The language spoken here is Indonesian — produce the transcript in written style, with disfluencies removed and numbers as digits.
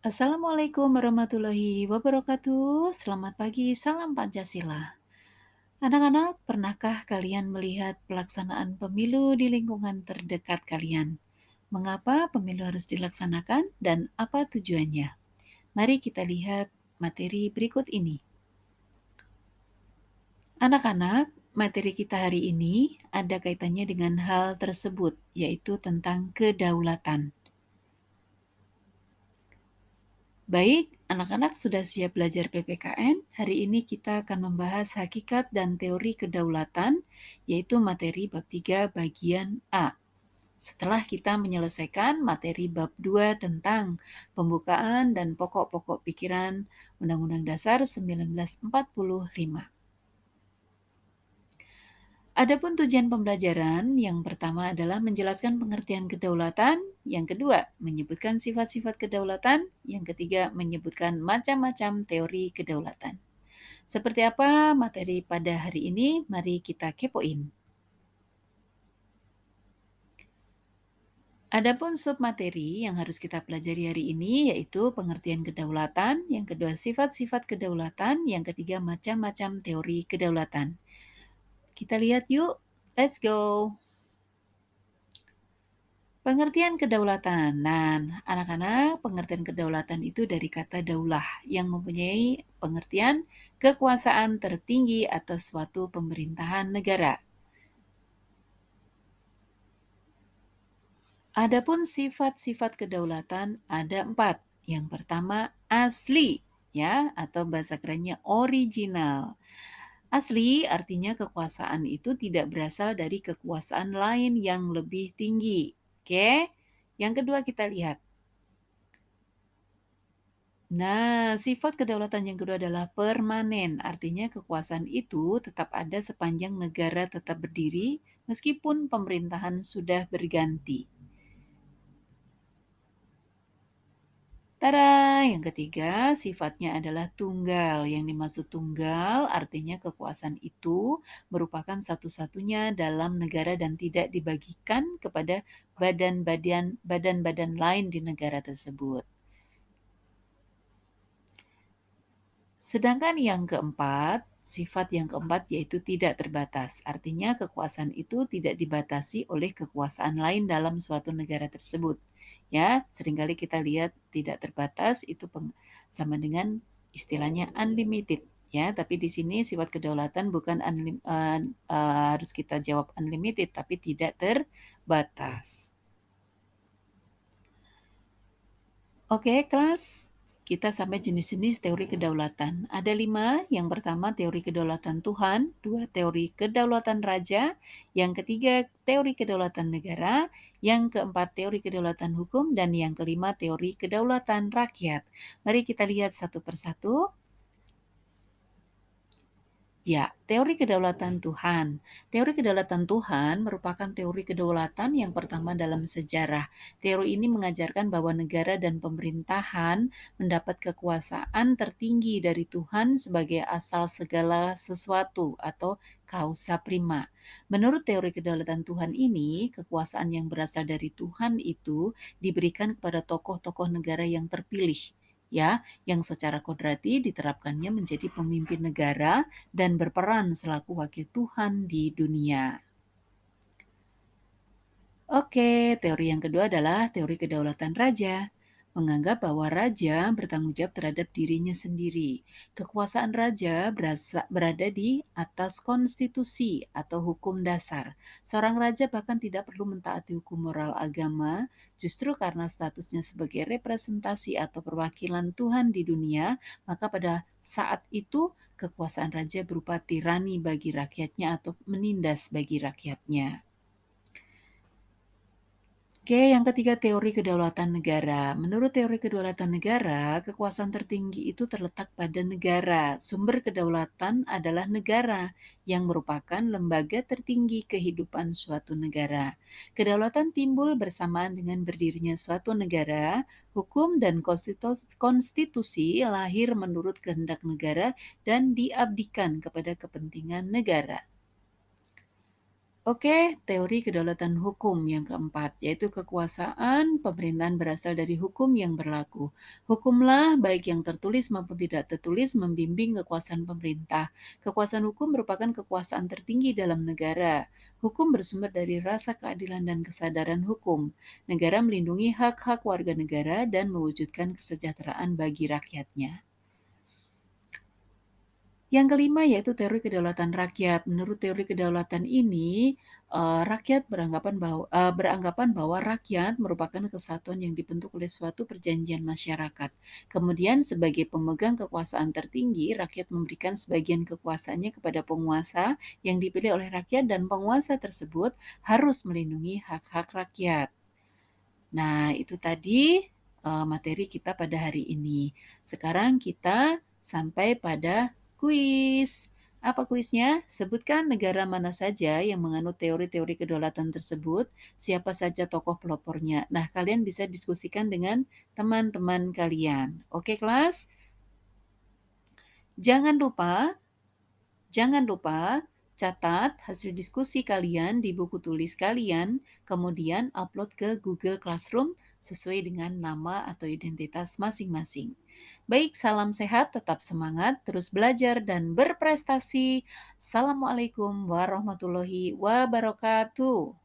Assalamualaikum warahmatullahi wabarakatuh. Selamat pagi, salam Pancasila. Anak-anak, pernahkah kalian melihat pelaksanaan pemilu di lingkungan terdekat kalian? Mengapa pemilu harus dilaksanakan dan apa tujuannya? Mari kita lihat materi berikut ini. Anak-anak, materi kita hari ini ada kaitannya dengan hal tersebut, yaitu tentang kedaulatan. Baik, anak-anak sudah siap belajar PPKN? Hari ini kita akan membahas hakikat dan teori kedaulatan, yaitu materi bab 3 bagian A. Setelah kita menyelesaikan materi bab 2 tentang pembukaan dan pokok-pokok pikiran Undang-Undang Dasar 1945. Adapun tujuan pembelajaran, yang pertama adalah menjelaskan pengertian kedaulatan, yang kedua menyebutkan sifat-sifat kedaulatan, yang ketiga menyebutkan macam-macam teori kedaulatan. Seperti apa materi pada hari ini? Mari kita kepoin. Adapun submateri yang harus kita pelajari hari ini yaitu pengertian kedaulatan, yang kedua sifat-sifat kedaulatan, yang ketiga macam-macam teori kedaulatan. Kita lihat yuk, let's go! Pengertian kedaulatan. Nah, anak-anak, pengertian kedaulatan itu dari kata daulah yang mempunyai pengertian kekuasaan tertinggi atas suatu pemerintahan negara. Adapun sifat-sifat kedaulatan ada 4. Yang pertama asli, ya, atau bahasa kerennya original. Asli artinya kekuasaan itu tidak berasal dari kekuasaan lain yang lebih tinggi. Oke? Yang kedua kita lihat. Nah, sifat kedaulatan yang kedua adalah permanen. Artinya kekuasaan itu tetap ada sepanjang negara tetap berdiri meskipun pemerintahan sudah berganti. Tada, yang ketiga sifatnya adalah tunggal. Yang dimaksud tunggal artinya kekuasaan itu merupakan satu-satunya dalam negara dan tidak dibagikan kepada badan-badan lain di negara tersebut. Sedangkan yang keempat, sifat yang keempat yaitu tidak terbatas. Artinya kekuasaan itu tidak dibatasi oleh kekuasaan lain dalam suatu negara tersebut. Ya, seringkali kita lihat tidak terbatas itu sama dengan istilahnya unlimited. Ya, tapi di sini sifat kedaulatan bukan harus kita jawab unlimited, tapi tidak terbatas. Oke, kelas. Kita sampai jenis-jenis teori kedaulatan. Ada 5. Yang pertama teori kedaulatan Tuhan, 2 teori kedaulatan raja, yang ketiga teori kedaulatan negara, yang keempat teori kedaulatan hukum, dan yang kelima teori kedaulatan rakyat. Mari kita lihat satu persatu. Ya, teori kedaulatan Tuhan. Teori kedaulatan Tuhan merupakan teori kedaulatan yang pertama dalam sejarah. Teori ini mengajarkan bahwa negara dan pemerintahan mendapat kekuasaan tertinggi dari Tuhan sebagai asal segala sesuatu atau causa prima. Menurut teori kedaulatan Tuhan ini, kekuasaan yang berasal dari Tuhan itu diberikan kepada tokoh-tokoh negara yang terpilih, ya, yang secara kodrati diterapkannya menjadi pemimpin negara dan berperan selaku wakil Tuhan di dunia. Oke, teori yang kedua adalah teori kedaulatan raja. Menganggap bahwa raja bertanggung jawab terhadap dirinya sendiri. Kekuasaan raja berada di atas konstitusi atau hukum dasar. Seorang raja bahkan tidak perlu mentaati hukum moral agama, justru karena statusnya sebagai representasi atau perwakilan Tuhan di dunia, maka pada saat itu kekuasaan raja berupa tirani bagi rakyatnya atau menindas bagi rakyatnya. Oke, yang ketiga teori kedaulatan negara. Menurut teori kedaulatan negara, kekuasaan tertinggi itu terletak pada negara. Sumber kedaulatan adalah negara yang merupakan lembaga tertinggi kehidupan suatu negara. Kedaulatan timbul bersamaan dengan berdirinya suatu negara, hukum dan konstitusi lahir menurut kehendak negara dan diabdikan kepada kepentingan negara. Oke, teori kedaulatan hukum yang keempat, yaitu kekuasaan pemerintahan berasal dari hukum yang berlaku. Hukumlah, baik yang tertulis maupun tidak tertulis, membimbing kekuasaan pemerintah. Kekuasaan hukum merupakan kekuasaan tertinggi dalam negara. Hukum bersumber dari rasa keadilan dan kesadaran hukum. Negara melindungi hak-hak warga negara dan mewujudkan kesejahteraan bagi rakyatnya. Yang kelima yaitu teori kedaulatan rakyat. Menurut teori kedaulatan ini, rakyat beranggapan bahwa rakyat merupakan kesatuan yang dibentuk oleh suatu perjanjian masyarakat. Kemudian sebagai pemegang kekuasaan tertinggi, rakyat memberikan sebagian kekuasaannya kepada penguasa yang dipilih oleh rakyat dan penguasa tersebut harus melindungi hak-hak rakyat. Nah, itu tadi, materi kita pada hari ini. Sekarang kita sampai pada kuis. Apa kuisnya? Sebutkan negara mana saja yang menganut teori-teori kedaulatan tersebut, siapa saja tokoh pelopornya. Nah, kalian bisa diskusikan dengan teman-teman kalian. Oke, kelas? Jangan lupa Jangan lupa catat hasil diskusi kalian di buku tulis kalian, kemudian upload ke Google Classroom sesuai dengan nama atau identitas masing-masing. Baik, salam sehat, tetap semangat, terus belajar dan berprestasi. Assalamualaikum warahmatullahi wabarakatuh.